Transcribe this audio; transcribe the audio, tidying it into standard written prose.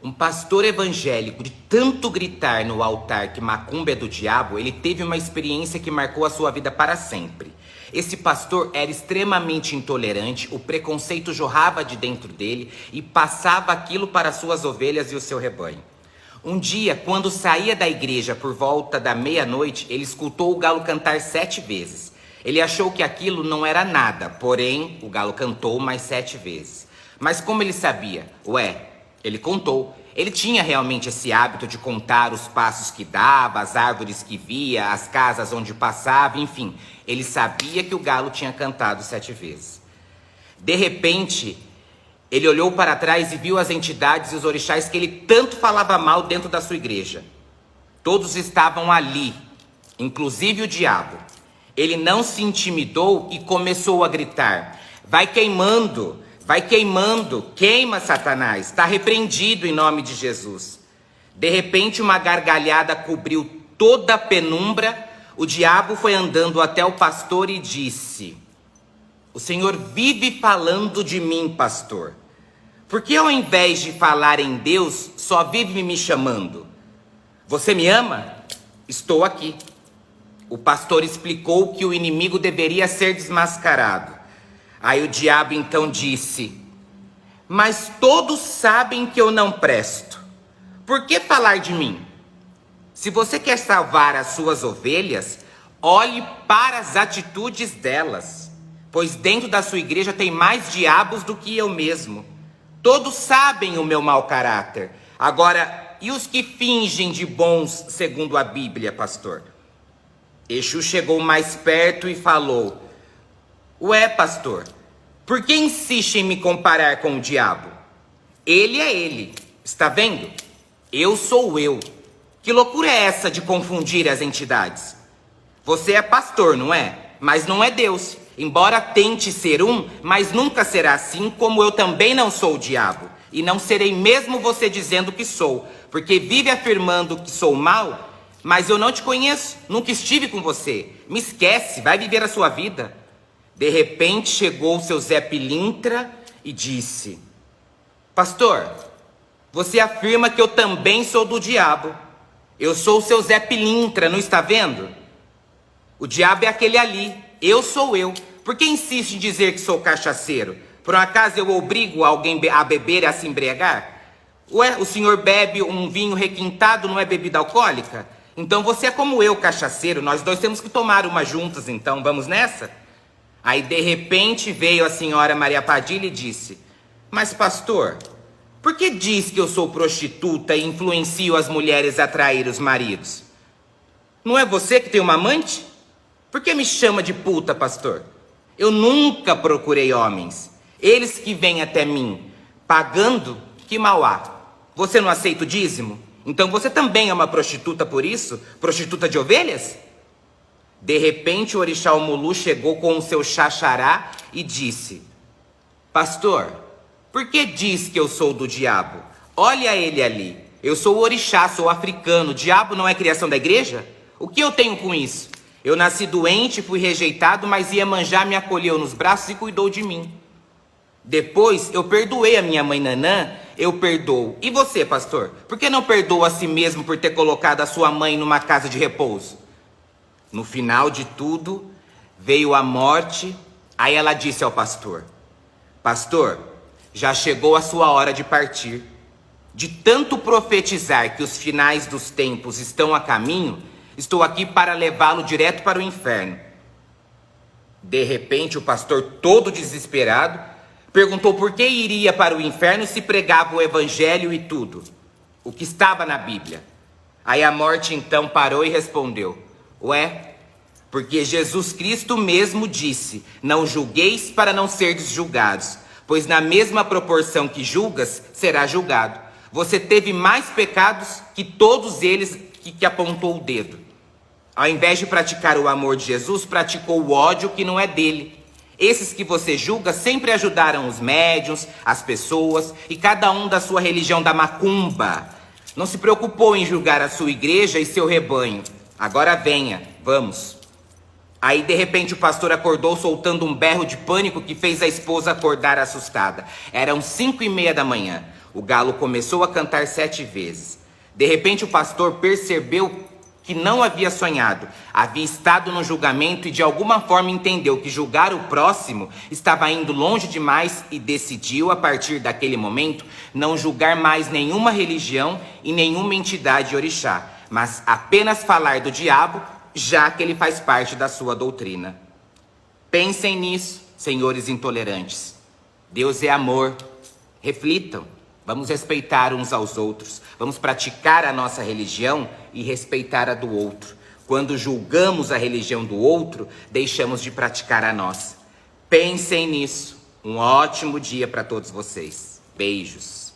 Um pastor evangélico, de tanto gritar no altar que macumba é do diabo, ele teve uma experiência que marcou a sua vida para sempre. Esse pastor era extremamente intolerante, o preconceito jorrava de dentro dele e passava aquilo para suas ovelhas e o seu rebanho. Um dia, quando saía da igreja por volta da meia-noite, ele escutou o galo cantar 7 vezes. Ele achou que aquilo não era nada, porém, o galo cantou mais 7 vezes. Mas como ele sabia? Ele contou. Ele tinha realmente esse hábito de contar os passos que dava, as árvores que via, as casas onde passava, enfim. Ele sabia que o galo tinha cantado 7 vezes. De repente, ele olhou para trás e viu as entidades e os orixás que ele tanto falava mal dentro da sua igreja. Todos estavam ali, inclusive o diabo. Ele não se intimidou e começou a gritar: vai queimando! Vai queimando, queima Satanás, está repreendido em nome de Jesus. De repente uma gargalhada cobriu toda a penumbra, o diabo foi andando até o pastor e disse: o Senhor vive falando de mim, pastor. Por que ao invés de falar em Deus, só vive me chamando? Você me ama? Estou aqui. O pastor explicou que o inimigo deveria ser desmascarado. Aí o diabo então disse: mas todos sabem que eu não presto. Por que falar de mim? Se você quer salvar as suas ovelhas, olhe para as atitudes delas, pois dentro da sua igreja tem mais diabos do que eu mesmo. Todos sabem o meu mau caráter. Agora, e os que fingem de bons segundo a Bíblia, pastor? Exu chegou mais perto e falou: pastor, por que insiste em me comparar com o diabo? Ele é ele, está vendo? Eu sou eu. Que loucura é essa de confundir as entidades? Você é pastor, não é? Mas não é Deus. Embora tente ser um, mas nunca será assim, como eu também não sou o diabo. E não serei mesmo você dizendo que sou, porque vive afirmando que sou mal, mas eu não te conheço, nunca estive com você. Me esquece, vai viver a sua vida. De repente chegou o seu Zé Pilintra e disse: pastor, você afirma que eu também sou do diabo. Eu sou o seu Zé Pilintra, não está vendo? O diabo é aquele ali, eu sou eu. Por que insiste em dizer que sou cachaceiro? Por um acaso eu obrigo alguém a beber e a se embriagar? O senhor bebe um vinho requintado, não é bebida alcoólica? Então você é como eu, cachaceiro, nós dois temos que tomar uma juntas, então vamos nessa? Aí de repente veio a senhora Maria Padilha e disse: mas pastor, por que diz que eu sou prostituta e influencio as mulheres a trair os maridos? Não é você que tem uma amante? Por que me chama de puta, pastor? Eu nunca procurei homens. Eles que vêm até mim, pagando, que mal há? Você não aceita o dízimo? Então você também é uma prostituta por isso? Prostituta de ovelhas? De repente o orixá Omulu chegou com o seu xaxará e disse: pastor, por que diz que eu sou do diabo? Olha ele ali. Eu sou o orixá, sou africano. O diabo não é criação da igreja? O que eu tenho com isso? Eu nasci doente, fui rejeitado, mas Iemanjá me acolheu nos braços e cuidou de mim. Depois eu perdoei a minha mãe Nanã, eu perdoo. E você, pastor? Por que não perdoa a si mesmo por ter colocado a sua mãe numa casa de repouso? No final de tudo, veio a morte. Aí ela disse ao pastor: pastor, já chegou a sua hora de partir. De tanto profetizar que os finais dos tempos estão a caminho, estou aqui para levá-lo direto para o inferno. De repente, o pastor, todo desesperado, perguntou por que iria para o inferno se pregava o evangelho e tudo, o que estava na Bíblia. Aí a morte então parou e respondeu: porque Jesus Cristo mesmo disse: não julgueis para não serdes julgados, pois na mesma proporção que julgas, será julgado. Você teve mais pecados que todos eles que apontou o dedo. Ao invés de praticar o amor de Jesus, praticou o ódio que não é dele. Esses que você julga sempre ajudaram os médiuns, as pessoas e cada um da sua religião da macumba. Não se preocupou em julgar a sua igreja e seu rebanho. Agora venha, vamos. Aí, de repente, o pastor acordou soltando um berro de pânico que fez a esposa acordar assustada. Eram 5:30 da manhã. O galo começou a cantar 7 vezes. De repente, o pastor percebeu que não havia sonhado. Havia estado no julgamento e de alguma forma entendeu que julgar o próximo estava indo longe demais e decidiu, a partir daquele momento, não julgar mais nenhuma religião e nenhuma entidade orixá, mas apenas falar do diabo, já que ele faz parte da sua doutrina. Pensem nisso, senhores intolerantes. Deus é amor. Reflitam. Vamos respeitar uns aos outros. Vamos praticar a nossa religião e respeitar a do outro. Quando julgamos a religião do outro, deixamos de praticar a nossa. Pensem nisso. Um ótimo dia para todos vocês. Beijos.